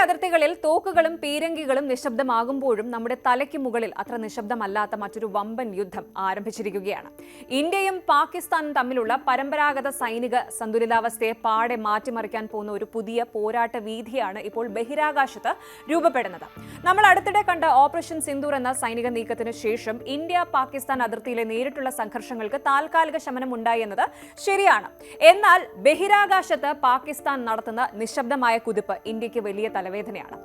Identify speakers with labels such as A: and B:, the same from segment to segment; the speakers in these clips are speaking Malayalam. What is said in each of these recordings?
A: അതിർത്തികളിൽ തോക്കുകളും പീരങ്കികളും നിശബ്ദമാകുമ്പോഴും നമ്മുടെ തലയ്ക്ക് മുകളിൽ അത്ര നിശബ്ദമല്ലാത്ത മറ്റൊരു വമ്പൻ യുദ്ധം ആരംഭിച്ചിരിക്കുകയാണ്. ഇന്ത്യയും പാകിസ്ഥാനും തമ്മിലുള്ള പരമ്പരാഗത സൈനിക സന്തുലിതാവസ്ഥയെ പാടെ മാറ്റിമറിക്കാൻ പോകുന്ന ഒരു പുതിയ പോരാട്ട വീഥിയാണ് ഇപ്പോൾ ബഹിരാകാശത്ത് രൂപപ്പെടുന്നത്. നമ്മൾ അടുത്തിടെ കണ്ട ഓപ്പറേഷൻ സിന്ദൂർ എന്ന സൈനിക നീക്കത്തിന് ശേഷം ഇന്ത്യ പാകിസ്ഥാൻ അതിർത്തിയിലെ നേരിട്ടുള്ള സംഘർഷങ്ങൾക്ക് താൽക്കാലിക ശമനം ഉണ്ടായി എന്നത് ശരിയാണ്. എന്നാൽ ബഹിരാകാശത്ത് പാകിസ്ഥാൻ നടത്തുന്ന നിശബ്ദമായ കുതിപ്പ് ഇന്ത്യക്ക് വലിയ തലവേദനയാണ്.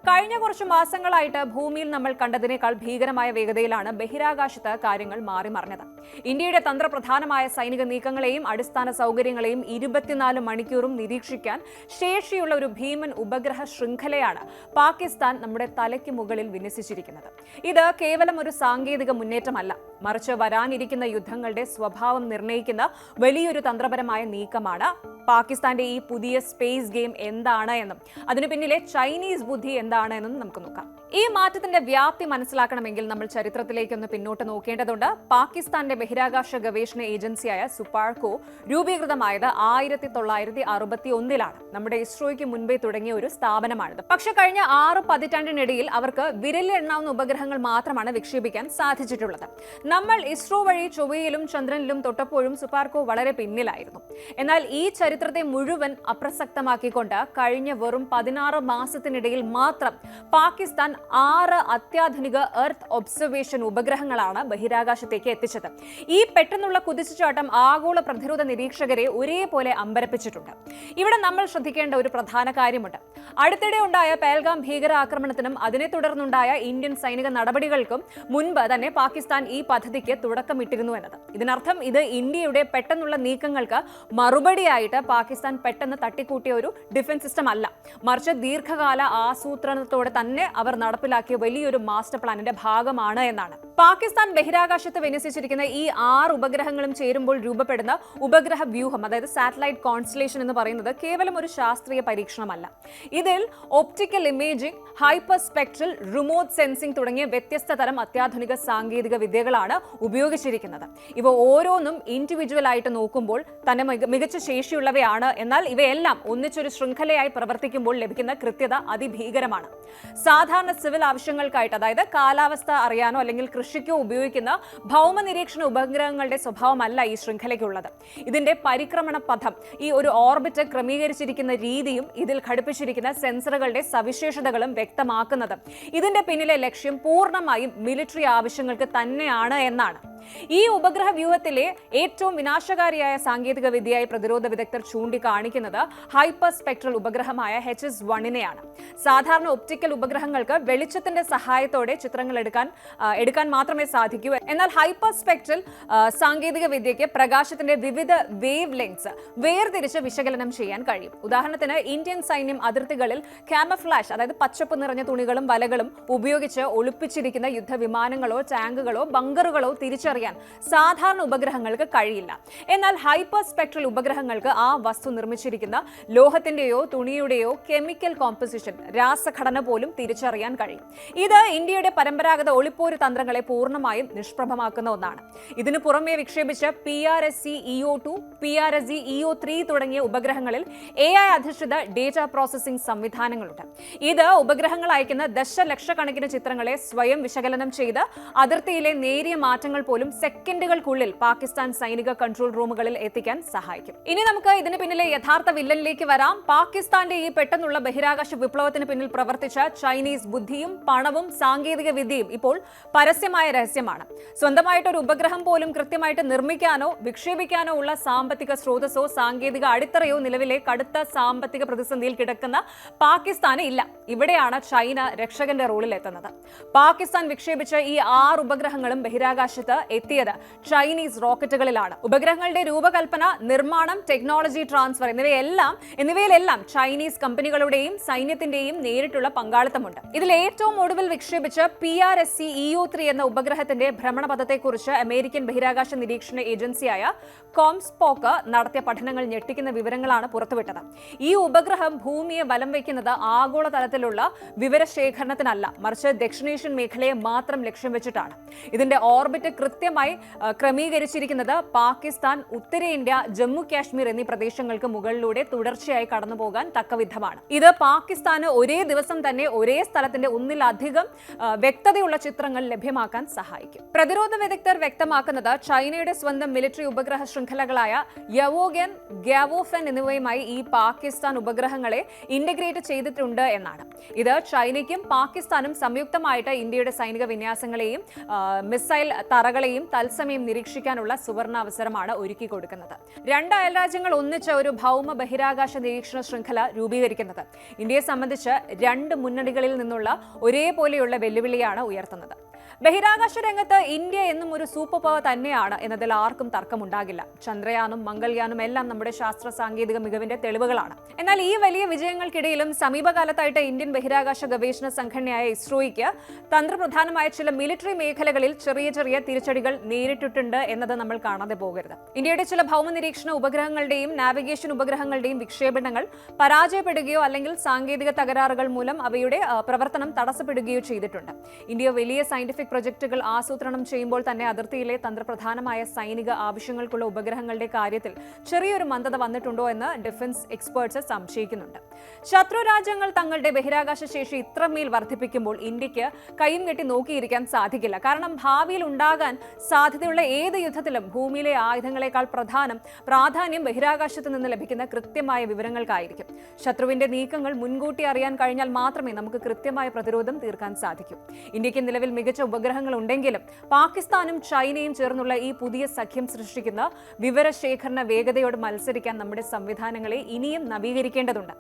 A: കഴിഞ്ഞ കുറച്ചു മാസങ്ങളായിട്ട് ഭൂമിയിൽ നമ്മൾ കണ്ടതിനേക്കാൾ ഭീകരമായ വേഗതയിലാണ് ബഹിരാകാശത്ത് കാര്യങ്ങൾ മാറിമറിഞ്ഞത്. ഇന്ത്യയുടെ തന്ത്രപ്രധാനമായ സൈനിക നീക്കങ്ങളെയും അടിസ്ഥാന സൗകര്യങ്ങളെയും 24 മണിക്കൂറും നിരീക്ഷിക്കാൻ ശേഷിയുള്ള ഒരു ഭീമൻ ഉപഗ്രഹ ശൃംഖലയാണ് പാകിസ്ഥാൻ നമ്മുടെ തലയ്ക്ക് മുകളിൽ വിന്യസിച്ചിരിക്കുന്നത്. ഇത് കേവലം ഒരു സാങ്കേതിക മുന്നേറ്റമല്ല, മറിച്ച് വരാനിരിക്കുന്ന യുദ്ധങ്ങളുടെ സ്വഭാവം നിർണ്ണയിക്കുന്ന വലിയൊരു തന്ത്രപരമായ നീക്കമാണ്. പാകിസ്ഥാന്റെ ഈ പുതിയ സ്പേസ് ഗെയിം എന്താണ് എന്നും അതിനു പിന്നിലെ ചൈനീസ് ബുദ്ധി എന്താണ് എന്നും നമുക്ക് നോക്കാം. ഈ മാറ്റത്തിന്റെ വ്യാപ്തി മനസ്സിലാക്കണമെങ്കിൽ നമ്മൾ ചരിത്രത്തിലേക്കൊന്ന് പിന്നോട്ട് നോക്കേണ്ടതുണ്ട്. പാകിസ്ഥാന്റെ ബഹിരാകാശ ഗവേഷണ ഏജൻസിയായ സുപാർകോ രൂപീകൃതമായത് 1961-ലാണ്. നമ്മുടെ ഇസ്രോയ്ക്ക് മുൻപേ തുടങ്ങിയ ഒരു സ്ഥാപനമാണിത്. പക്ഷെ കഴിഞ്ഞ 6 പതിറ്റാണ്ടിനിടയിൽ അവർക്ക് വിരലിലെണ്ണാവുന്ന ഉപഗ്രഹങ്ങൾ മാത്രമാണ് വിക്ഷേപിക്കാൻ സാധിച്ചിട്ടുള്ളത്. നമ്മൾ ഇസ്രോ വഴി ചൊവ്വയിലും ചന്ദ്രനിലും തൊട്ടപ്പോഴും സുപാർകോ വളരെ പിന്നിലായിരുന്നു. എന്നാൽ ഈ ചരിത്രത്തെ മുഴുവൻ അപ്രസക്തമാക്കിക്കൊണ്ട് കഴിഞ്ഞ വെറും 16 മാസത്തിനിടയിൽ മാത്രം പാകിസ്ഥാൻ 6 അത്യാധുനിക എർത്ത് ഒബ്സർവേഷൻ ഉപഗ്രഹങ്ങളാണ് ബഹിരാകാശത്തേക്ക് എത്തിച്ചത്. ഈ പെട്ടെന്നുള്ള കുതിച്ചുചാട്ടം ആഗോള പ്രതിരോധ നിരീക്ഷകരെ ഒരേപോലെ അമ്പരപ്പിച്ചിട്ടുണ്ട്. ഇവിടെ നമ്മൾ ശ്രദ്ധിക്കേണ്ട ഒരു പ്രധാന കാര്യമുണ്ട്. അടുത്തിടെ ഉണ്ടായ പേൽഗാം ഭീകര ആക്രമണത്തിനും അതിനെ തുടർന്നുണ്ടായ ഇന്ത്യൻ സൈനിക നടപടികൾക്കും മുൻപ് തന്നെ പാകിസ്ഥാൻ ഈ പദ്ധതിക്ക് തുടക്കമിട്ടിരുന്നു എന്നത്. ഇതിനർത്ഥം ഇത് ഇന്ത്യയുടെ പെട്ടെന്നുള്ള നീക്കങ്ങൾക്ക് മറുപടിയായിട്ട് പാകിസ്ഥാൻ പെട്ടെന്ന് തട്ടിക്കൂട്ടിയ ഒരു ഡിഫൻസ് സിസ്റ്റം അല്ല, മറിച്ച് ദീർഘകാല ആസൂത്രണത്തോടെ തന്നെ അവർ നടപ്പിലാക്കിയ വലിയൊരു മാസ്റ്റർ പ്ലാനിന്റെ ഭാഗമാണ് എന്നാണ്. പാകിസ്ഥാൻ ബഹിരാകാശത്ത് വിന്യസിച്ചിരിക്കുന്ന ഈ 6 ഉപഗ്രഹങ്ങളും ചേരുമ്പോൾ രൂപപ്പെടുന്ന ഉപഗ്രഹ വ്യൂഹം, അതായത് സാറ്റലൈറ്റ് കോൺസ്റ്റലേഷൻ എന്ന് പറയുന്നത് കേവലം ഒരു ശാസ്ത്രീയ പരീക്ഷണമല്ല. ഇതിൽ optical imaging, hyper spectral, remote sensing തുടങ്ങിയ വ്യത്യസ്ത തരം അത്യാധുനിക സാങ്കേതിക വിദ്യകളാണ് ഉപയോഗിച്ചിരിക്കുന്നത്. ഇവ ഓരോന്നും ഇൻഡിവിജ്വൽ ആയിട്ട് നോക്കുമ്പോൾ തന്നെ മികച്ച ശേഷിയുള്ളവയാണ്. എന്നാൽ ഇവയെല്ലാം ഒന്നിച്ചൊരു ശൃംഖലയായി പ്രവർത്തിക്കുമ്പോൾ ലഭിക്കുന്ന കൃത്യത അതിഭീകരമാണ്. സാധാരണ സിവിൽ ആവശ്യങ്ങൾക്കായിട്ട്, അതായത് കാലാവസ്ഥ അറിയാനോ അല്ലെങ്കിൽ കൃഷിക്കോ ഉപയോഗിക്കുന്ന ഭൗമ നിരീക്ഷണ ഉപഗ്രഹങ്ങളുടെ സ്വഭാവമല്ല ഈ ശൃംഖലയ്ക്കുള്ളത്. ഇതിന്റെ പരിക്രമണ പഥം, ഈ ഒരു ഓർബിറ്റ് ക്രമീകരിച്ചിരിക്കുന്ന രീതിയും ഇതിൽ ഘടിപ്പിച്ചിരിക്കുന്ന സെൻസറുകളുടെ സവിശേഷതകളും വ്യക്തമാക്കുന്നത് ഇതിന്റെ പിന്നിലെ ലക്ഷ്യം പൂർണ്ണമായും മിലിറ്ററി ആവശ്യങ്ങൾക്ക് തന്നെയാണ് എന്നാണ്. ഈ ഉപഗ്രഹ വ്യൂഹത്തിലെ ഏറ്റവും വിനാശകാരിയായ സാങ്കേതിക വിദ്യയായി പ്രതിരോധ വിദഗ്ധർ ചൂണ്ടിക്കാണിക്കുന്നത് ഹൈപ്പർ സ്പെക്ട്രൽ ഉപഗ്രഹമായ HS-1നെയാണ്. സാധാരണ ഒപ്റ്റിക്കൽ ഉപഗ്രഹങ്ങൾക്ക് വെളിച്ചത്തിന്റെ സഹായത്തോടെ ചിത്രങ്ങൾ എടുക്കാൻ മാത്രമേ സാധിക്കൂ. എന്നാൽ ഹൈപ്പർ സ്പെക്ട്രൽ സാങ്കേതിക വിദ്യയ്ക്ക് പ്രകാശത്തിന്റെ വിവിധ വേവ് ലെങ്ത്സ് വേർതിരിച്ച് വിശകലനം ചെയ്യാൻ കഴിയും. ഉദാഹരണത്തിന് ഇന്ത്യൻ സൈന്യം അതിർത്തികളിൽ ക്യാമഫ്ലാഷ്, അതായത് പച്ചപ്പ് നിറഞ്ഞ തുണികളും വലകളും ഉപയോഗിച്ച് ഒളിപ്പിച്ചിരിക്കുന്ന യുദ്ധവിമാനങ്ങളോ ടാങ്കുകളോ ബങ്കറുകളോ തിരിച്ചറിയാൻ സാധാരണ ഉപഗ്രഹങ്ങൾക്ക് കഴിയില്ല. എന്നാൽ ഹൈപ്പർ സ്പെക്ട്രൽ ഉപഗ്രഹങ്ങൾക്ക് ആ വസ്തു നിർമ്മിച്ചിരിക്കുന്ന ലോഹത്തിന്റെയോ തുണിയുടെയോ കെമിക്കൽ കോമ്പോസിഷൻ, രാസഘടന പോലും തിരിച്ചറിയാൻ കഴിയും. ഇത് ഇന്ത്യയുടെ പരമ്പരാഗത ഒളിപ്പോര് തന്ത്രങ്ങളെ പൂർണ്ണമായും നിഷ്പ്രഭമാക്കുന്ന ഒന്നാണ്. ഇതിനു പുറമെ വിക്ഷേപിച്ച PRSC-EO2, PRSE-EO3 തുടങ്ങിയ ഉപഗ്രഹങ്ങളിൽ AI അധിഷ്ഠിത ഡേറ്റ പ്രോസസിംഗ് സംവിധാനങ്ങളുണ്ട്. ഇത് ഉപഗ്രഹങ്ങൾ അയക്കുന്ന ദശലക്ഷക്കണക്കിന് ചിത്രങ്ങളെ സ്വയം വിശകലനം ചെയ്ത് അതിർത്തിയിലെ നേരിയ മാറ്റങ്ങൾ പോലും സെക്കൻഡുകൾക്കുള്ളിൽ പാകിസ്ഥാൻ സൈനിക കൺട്രോൾ റൂമുകളിൽ എത്തിക്കാൻ സഹായിക്കും. ഇനി നമുക്ക് ഇതിന് പിന്നിലെ യഥാർത്ഥ വില്ലനിലേക്ക് വരാം. പാകിസ്ഥാന്റെ ഈ പെട്ടെന്നുള്ള ബഹിരാകാശ വിപ്ലവത്തിന് പിന്നിൽ പ്രവർത്തിച്ച ചൈനീസ് ബുദ്ധിയും പണവും സാങ്കേതിക വിദ്യയും ഇപ്പോൾ പരസ്യമായ രഹസ്യമാണ്. സ്വന്തമായിട്ടൊരു ഉപഗ്രഹം പോലും കൃത്യമായിട്ട് നിർമ്മിക്കാനോ വിക്ഷേപിക്കാനോ ഉള്ള സാമ്പത്തിക സ്രോതസ്സോ സാങ്കേതിക അടിത്തറയോ നിലവിലെ കടുത്ത സാമ്പത്തിക പ്രതിസന്ധിയിൽ കിടക്കുന്ന പാകിസ്ഥാന് ഇല്ല. ഇവിടെയാണ് ചൈന രക്ഷകന്റെ റോളിൽ എത്തുന്നത്. പാകിസ്ഥാൻ വിക്ഷേപിച്ച ഈ 6 ഉപഗ്രഹങ്ങളും ബഹിരാകാശത്ത് എത്തിയത് ചൈനീസ് റോക്കറ്റുകളിലാണ്. ഉപഗ്രഹങ്ങളുടെ രൂപകൽപ്പന, നിർമ്മാണം, ടെക്നോളജി ട്രാൻസ്ഫർ എന്നിവയിലെല്ലാം ചൈനീസ് കമ്പനികളുടെയും സൈന്യത്തിന്റെയും നേരിട്ടുള്ള പങ്കാളിത്തമുണ്ട്. ഇതിൽ ഏറ്റവും ഒടുവിൽ വിക്ഷേപിച്ച PRSC-EO3 എന്ന എന്ന ഉപഗ്രഹത്തിന്റെ ഭ്രമണപഥത്തെക്കുറിച്ച് അമേരിക്കൻ ബഹിരാകാശ നിരീക്ഷണ ഏജൻസിയായ കോംസ്പോക്ക് നടത്തിയ പഠനങ്ങൾ ഞെട്ടിക്കുന്ന വിവരങ്ങളാണ് പുറത്തുവിട്ടത്. ഈ ഉപഗ്രഹം ഭൂമിയെ വലം വയ്ക്കുന്നത് ആഗോളതലത്തിലുള്ള വിവരശേഖരണത്തിനല്ല, മറിച്ച് ദക്ഷിണേഷ്യൻ മേഖലയെ മാത്രം ലക്ഷ്യം വെച്ചിട്ടാണ്. ഇതിന്റെ ഓർബിറ്റ് കൃത്യമായി ക്രമീകരിച്ചിരിക്കുന്നത് പാകിസ്ഥാൻ, ഉത്തരേന്ത്യ, ജമ്മു കാശ്മീർ എന്നീ പ്രദേശങ്ങൾക്ക് മുകളിലൂടെ തുടർച്ചയായി കടന്നുപോകാൻ തക്കവിധമാണ്. ഇത് പാകിസ്ഥാന് ഒരേ ദിവസം തന്നെ ഒരേ സ്ഥലത്തിന്റെ ഒന്നിലധികം വ്യക്തതയുള്ള ചിത്രങ്ങൾ ലഭ്യമാക്കാൻ സഹായിക്കും. പ്രതിരോധ വിദഗ്ധർ വ്യക്തമാക്കുന്നത് ചൈനയുടെ സ്വന്തം മിലിറ്ററി ഉപഗ്രഹ ശൃംഖലകളായ യവോഗൻ, ഗ്യാവോഫെൻ എന്നിവയുമായി ഈ പാകിസ്ഥാൻ ഉപഗ്രഹങ്ങളെ ഇന്റഗ്രേറ്റ് ചെയ്തിട്ടുണ്ട് എന്നാണ്. ഇത് ചൈനയ്ക്കും പാകിസ്ഥാനും സംയുക്തമായിട്ട് ഇന്ത്യയുടെ സൈനിക വിന്യാസങ്ങളെയും മിസൈൽ തറകളെയും തത്സമയം നിരീക്ഷിക്കാനുള്ള സുവർണാവസരമാണ് ഒരുക്കി കൊടുക്കുന്നത്. രണ്ട് അയൽരാജ്യങ്ങൾ ഒന്നിച്ച് ഒരു ഭൗമ ബഹിരാകാശ നിരീക്ഷണ ശൃംഖല രൂപീകരിക്കുന്നത് ഇന്ത്യയെ സംബന്ധിച്ച് രണ്ട് മുന്നണികളിൽ നിന്നുള്ള ഒരേപോലെയുള്ള വെല്ലുവിളിയാണ് ഉയർത്തുന്നത്. ബഹിരാകാശ രംഗത്ത് ഇന്ത്യ എന്നും ഒരു സൂപ്പർ പവർ തന്നെയാണ് എന്നതിൽ ആർക്കും തർക്കമുണ്ടാകില്ല. ചന്ദ്രയാനും മംഗൾയാനും എല്ലാം നമ്മുടെ ശാസ്ത്ര സാങ്കേതിക മികവിന്റെ തെളിവുകളാണ്. എന്നാൽ ഈ വലിയ വിജയങ്ങൾക്കിടയിലും സമീപകാലത്തായിട്ട് ഇന്ത്യൻ ബഹിരാകാശ ഗവേഷണ സംഘടനയായ ഇസ്രോയ്ക്ക് തന്ത്രപ്രധാനമായ ചില മിലിറ്ററി മേഖലകളിൽ ചെറിയ ചെറിയ തിരിച്ചടികൾ നേരിട്ടിട്ടുണ്ട് എന്നത് നമ്മൾ കാണാതെ പോകരുത്. ഇന്ത്യയുടെ ചില ഭൗമ നിരീക്ഷണ ഉപഗ്രഹങ്ങളുടെയും നാവിഗേഷൻ ഉപഗ്രഹങ്ങളുടെയും വിക്ഷേപണങ്ങൾ പരാജയപ്പെടുകയോ അല്ലെങ്കിൽ സാങ്കേതിക തകരാറുകൾ മൂലം അവയുടെ പ്രവർത്തനം തടസ്സപ്പെടുകയോ ചെയ്തിട്ടുണ്ട്. ഇന്ത്യ വലിയ സയന്റിഫിക് പ്രൊജക്ടുകൾ ആസൂത്രണം ചെയ്യുമ്പോൾ തന്നെ അതിർത്തിയിലെ തന്ത്രപ്രധാനമായ സൈനിക ആവശ്യങ്ങൾക്കുള്ള ഉപഗ്രഹങ്ങളുടെ കാര്യത്തിൽ ചെറിയൊരു മന്ദത വന്നിട്ടുണ്ടോ എന്ന് ഡിഫൻസ് എക്സ്പേർട്സ് സംശയിക്കുന്നുണ്ട്. ശത്രു രാജ്യങ്ങൾ തങ്ങളുടെ ബഹിരാകാശ ശേഷി ഇത്രമേൽ വർദ്ധിപ്പിക്കുമ്പോൾ ഇന്ത്യക്ക് കൈയും കെട്ടി നോക്കിയിരിക്കാൻ സാധിക്കില്ല. കാരണം ഭാവിയിൽ ഉണ്ടാകാൻ സാധ്യതയുള്ള ഏത് യുദ്ധത്തിലും ഭൂമിയിലെ ആയുധങ്ങളെക്കാൾ പ്രാധാന്യം ബഹിരാകാശത്ത് നിന്ന് ലഭിക്കുന്ന കൃത്യമായ വിവരങ്ങൾക്കായിരിക്കും. ശത്രുവിന്റെ നീക്കങ്ങൾ മുൻകൂട്ടി അറിയാൻ കഴിഞ്ഞാൽ മാത്രമേ നമുക്ക് കൃത്യമായ പ്രതിരോധം തീർക്കാൻ സാധിക്കൂ. ഇന്ത്യക്ക് നിലവിൽ മികച്ച ഉപഗ്രഹങ്ങൾ ഉണ്ടെങ്കിലും പാകിസ്ഥാനും ചൈനയും ചേർന്നുള്ള ഈ പുതിയ സഖ്യം സൃഷ്ടിക്കുന്ന വിവരശേഖരണ വേഗതയോട് മത്സരിക്കാൻ നമ്മുടെ സംവിധാനങ്ങളെ ഇനിയും നവീകരിക്കേണ്ടതുണ്ട്.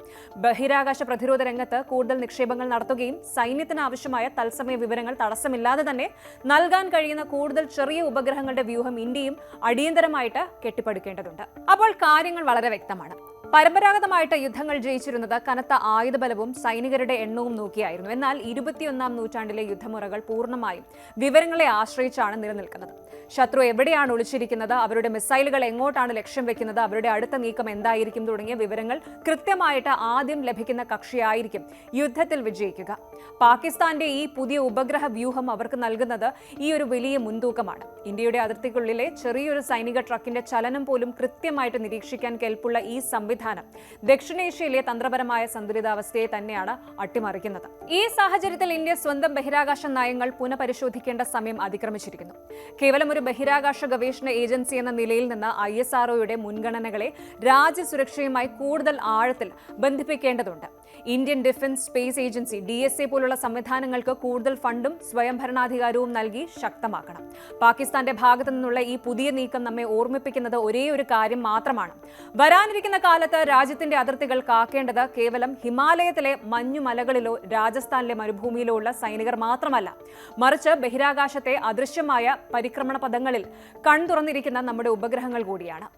A: ബഹിരാകാശ പ്രതിരോധ രംഗത്ത് കൂടുതൽ നിക്ഷേപങ്ങൾ നടത്തുകയും സൈന്യത്തിന് ആവശ്യമായ തത്സമയ വിവരങ്ങൾ തടസ്സമില്ലാതെ തന്നെ നൽകാൻ കഴിയുന്ന കൂടുതൽ ചെറിയ ഉപഗ്രഹങ്ങളുടെ വ്യൂഹം ഇന്ത്യയും അടിയന്തരമായിട്ട് കെട്ടിപ്പടുക്കേണ്ടതുണ്ട്. അപ്പോൾ കാര്യങ്ങൾ വളരെ വ്യക്തമാണ്. പരമ്പരാഗതമായിട്ട് യുദ്ധങ്ങൾ ജയിച്ചിരുന്നത് കനത്ത ആയുധബലവും സൈനികരുടെ എണ്ണവും നോക്കിയായിരുന്നു. എന്നാൽ 21ാം നൂറ്റാണ്ടിലെ യുദ്ധമുറകൾ പൂർണ്ണമായും വിവരങ്ങളെ ആശ്രയിച്ചാണ് നിലനിൽക്കുന്നത്. ശത്രു എവിടെയാണ് ഒളിച്ചിരിക്കുന്നത്, അവരുടെ മിസൈലുകൾ എങ്ങോട്ടാണ് ലക്ഷ്യം വെക്കുന്നത്, അവരുടെ അടുത്ത നീക്കം എന്തായിരിക്കും തുടങ്ങിയ വിവരങ്ങൾ കൃത്യമായിട്ട് ആദ്യം ലഭിക്കുന്ന കക്ഷിയായിരിക്കും യുദ്ധത്തിൽ വിജയിക്കുക. പാകിസ്ഥാന്റെ ഈ പുതിയ ഉപഗ്രഹ വ്യൂഹം അവർക്ക് നൽകുന്നത് ഈ ഒരു വലിയ മുൻതൂക്കമാണ്. ഇന്ത്യയുടെ അതിർത്തിക്കുള്ളിലെ ചെറിയൊരു സൈനിക ട്രക്കിന്റെ ചലനം പോലും കൃത്യമായിട്ട് നിരീക്ഷിക്കാൻ കെൽപ്പുള്ള ഈ സംവിധാനം ദക്ഷിണേഷ്യയിലെ തന്ത്രപരമായ സന്തുലിതാവസ്ഥയെ തന്നെയാണ് അട്ടിമറിക്കുന്നത്. ഈ സാഹചര്യത്തിൽ ഇന്ത്യ സ്വന്തം ബഹിരാകാശ നയങ്ങൾ പുനഃപരിശോധിക്കേണ്ട സമയം അതിക്രമിച്ചിരിക്കുന്നു. കേവലം ഒരു ബഹിരാകാശ ഗവേഷണ ഏജൻസി എന്ന നിലയിൽ നിന്ന് ISROയുടെ മുൻഗണനകളെ രാജ്യസുരക്ഷയുമായി കൂടുതൽ ആഴത്തിൽ ബന്ധിപ്പിക്കേണ്ടതുണ്ട്. Indian defence space agency DSA പോലുള്ള സംവിധാനങ്ങൾക്ക് കൂടുതൽ ഫണ്ടും സ്വയംഭരണാധികാരവും നൽകി ശക്തമാക്കണം. പാകിസ്ഥാന്റെ ഭാഗത്തു നിന്നുള്ള ഈ പുതിയ നീക്കം നമ്മെ ഓർമ്മിപ്പിക്കുന്നത് ഒരേ ഒരു കാര്യം മാത്രമാണ്. വരാനിരിക്കുന്ന കാലത്ത് രാജ്യത്തിന്റെ അതിർത്തികൾ കാക്കേണ്ടത് കേവലം ഹിമാലയത്തിലെ മഞ്ഞുമലകളിലോ രാജസ്ഥാനിലെ മരുഭൂമിയിലോ ഉള്ള സൈനികർ മാത്രമല്ല, മറിച്ച് ബഹിരാകാശത്തെ അദൃശ്യമായ പരിക്രമണ പഥങ്ങളിൽ കൺതുറന്നിരിക്കുന്ന നമ്മുടെ ഉപഗ്രഹങ്ങൾ കൂടിയാണ്.